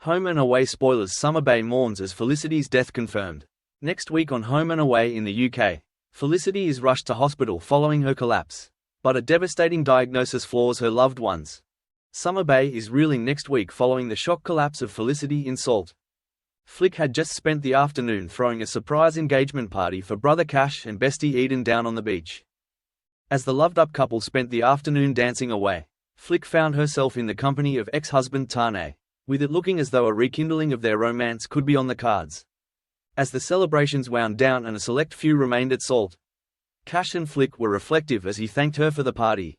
Home and Away spoilers. Summer Bay mourns as Felicity's death confirmed. Next week on Home and Away in the UK, Felicity is rushed to hospital following her collapse, but a devastating diagnosis floors her loved ones. Summer Bay is reeling next week following the shock collapse of Felicity in Salt. Flick had just spent the afternoon throwing a surprise engagement party for brother Cash and bestie Eden down on the beach. As the loved-up couple spent the afternoon dancing away, Flick found herself in the company of ex-husband Tane, with it looking as though a rekindling of their romance could be on the cards. As the celebrations wound down and a select few remained at Salt, Cash and Flick were reflective as he thanked her for the party.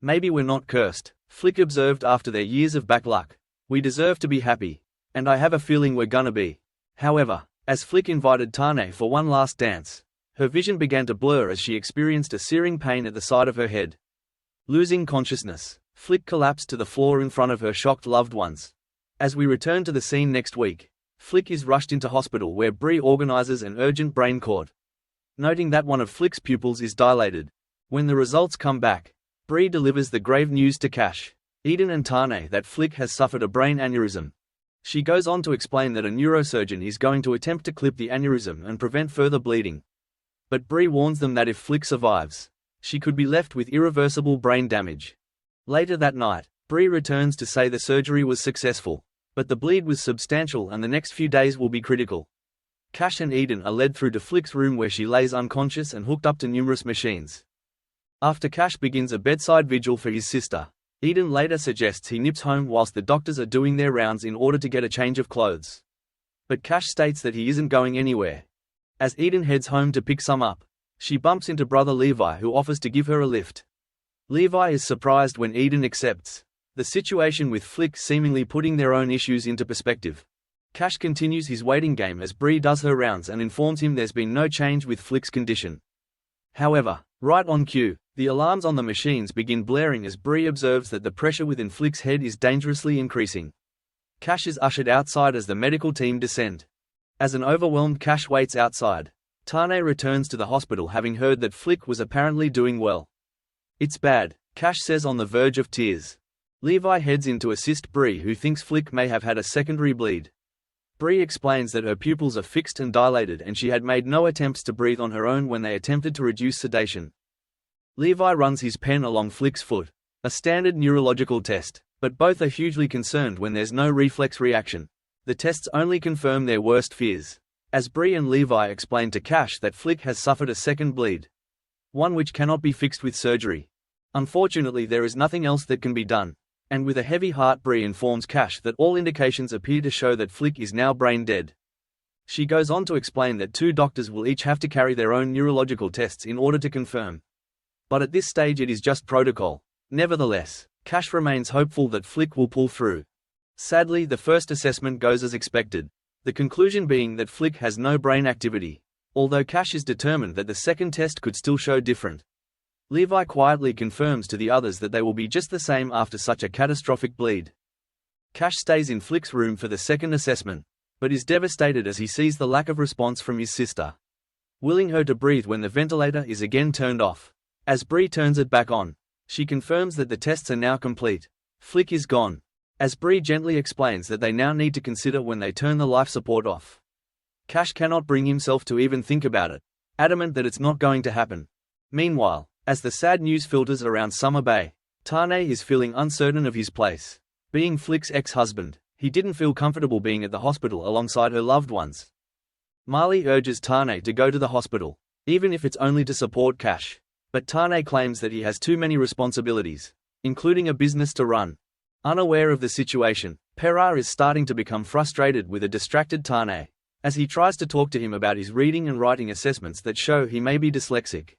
"Maybe we're not cursed," Flick observed after their years of bad luck. "We deserve to be happy. And I have a feeling we're gonna be." However, as Flick invited Tane for one last dance, her vision began to blur as she experienced a searing pain at the side of her head. Losing consciousness, Flick collapsed to the floor in front of her shocked loved ones. As we return to the scene next week, Flick is rushed into hospital where Bree organizes an urgent brain cord, noting that one of Flick's pupils is dilated. When the results come back, Bree delivers the grave news to Cash, Eden and Tane that Flick has suffered a brain aneurysm. She goes on to explain that a neurosurgeon is going to attempt to clip the aneurysm and prevent further bleeding. But Bree warns them that if Flick survives, she could be left with irreversible brain damage. Later that night, Bree returns to say the surgery was successful, but the bleed was substantial and the next few days will be critical. Cash and Eden are led through to Flick's room where she lays unconscious and hooked up to numerous machines. After Cash begins a bedside vigil for his sister, Eden later suggests he nips home whilst the doctors are doing their rounds in order to get a change of clothes. But Cash states that he isn't going anywhere. As Eden heads home to pick some up, she bumps into brother Levi, who offers to give her a lift. Levi is surprised when Eden accepts, the situation with Flick seemingly putting their own issues into perspective. Cash continues his waiting game as Bree does her rounds and informs him there's been no change with Flick's condition. However, right on cue, the alarms on the machines begin blaring as Bree observes that the pressure within Flick's head is dangerously increasing. Cash is ushered outside as the medical team descend. As an overwhelmed Cash waits outside, Tane returns to the hospital having heard that Flick was apparently doing well. "It's bad," Cash says on the verge of tears. Levi heads in to assist Bree, who thinks Flick may have had a secondary bleed. Bree explains that her pupils are fixed and dilated and she had made no attempts to breathe on her own when they attempted to reduce sedation. Levi runs his pen along Flick's foot, a standard neurological test, but both are hugely concerned when there's no reflex reaction. The tests only confirm their worst fears, as Bree and Levi explain to Cash that Flick has suffered a second bleed, one which cannot be fixed with surgery. Unfortunately, there is nothing else that can be done. And with a heavy heart, Bree informs Cash that all indications appear to show that Flick is now brain dead. She goes on to explain that two doctors will each have to carry their own neurological tests in order to confirm. But at this stage it is just protocol. Nevertheless, Cash remains hopeful that Flick will pull through. Sadly, the first assessment goes as expected, the conclusion being that Flick has no brain activity, although Cash is determined that the second test could still show different. Levi quietly confirms to the others that they will be just the same after such a catastrophic bleed. Cash stays in Flick's room for the second assessment, but is devastated as he sees the lack of response from his sister, willing her to breathe when the ventilator is again turned off. As Bree turns it back on, she confirms that the tests are now complete. Flick is gone. As Bree gently explains that they now need to consider when they turn the life support off. Cash cannot bring himself to even think about it, adamant that it's not going to happen. Meanwhile, as the sad news filters around Summer Bay, Tane is feeling uncertain of his place. Being Flick's ex-husband, he didn't feel comfortable being at the hospital alongside her loved ones. Marley urges Tane to go to the hospital, even if it's only to support Cash. But Tane claims that he has too many responsibilities, including a business to run. Unaware of the situation, Perra is starting to become frustrated with a distracted Tane, as he tries to talk to him about his reading and writing assessments that show he may be dyslexic.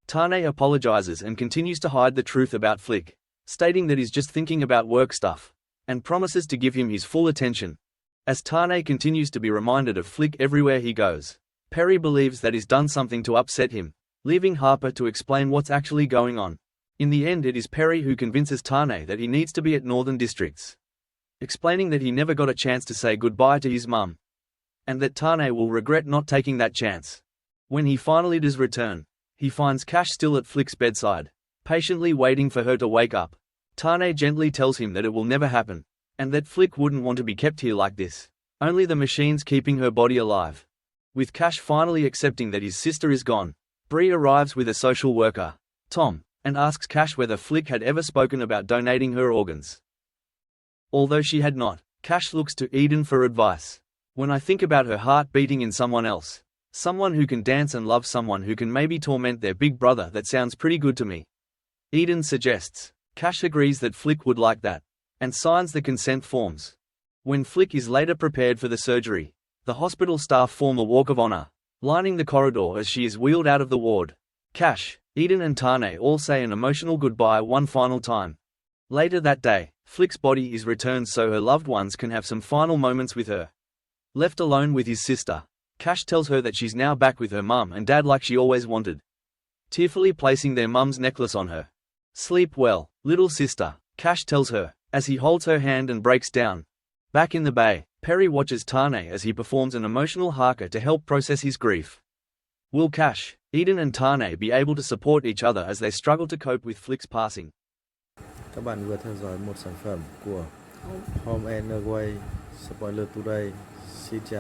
Tane apologizes and continues to hide the truth about Flick, stating that he's just thinking about work stuff, and promises to give him his full attention. As Tane continues to be reminded of Flick everywhere he goes, Perry believes that he's done something to upset him, leaving Harper to explain what's actually going on. In the end, it is Perry who convinces Tane that he needs to be at Northern Districts, explaining that he never got a chance to say goodbye to his mum, and that Tane will regret not taking that chance. When he finally does return, he finds Cash still at Flick's bedside, patiently waiting for her to wake up. Tane gently tells him that it will never happen, And that Flick wouldn't want to be kept here like this. Only the machines keeping her body alive. With Cash finally accepting that his sister is gone, Bree arrives with a social worker, Tom, and asks Cash whether Flick had ever spoken about donating her organs. Although she had not, Cash looks to Eden for advice. When I think about her heart beating in someone else, someone who can dance and love someone who can maybe torment their big brother, that sounds pretty good to me. Eden suggests. Cash agrees that Flick would like that, and signs the consent forms. When Flick is later prepared for the surgery, the hospital staff form a walk of honor, lining the corridor as she is wheeled out of the ward. Cash, Eden and Tane all say an emotional goodbye one final time. Later that day, Flick's body is returned so her loved ones can have some final moments with her. Left alone with his sister, Cash tells her that she's now back with her mum and dad like she always wanted, tearfully placing their mum's necklace on her. Sleep well, little sister, Cash tells her, as he holds her hand and breaks down. Back in the bay, Perry watches Tane as he performs an emotional haka to help process his grief. Will Cash, Eden and Tane be able to support each other as they struggle to cope with Flick's passing? Các bạn vừa theo dõi một sản phẩm của Home and Away Spoiler Today. Xin chào.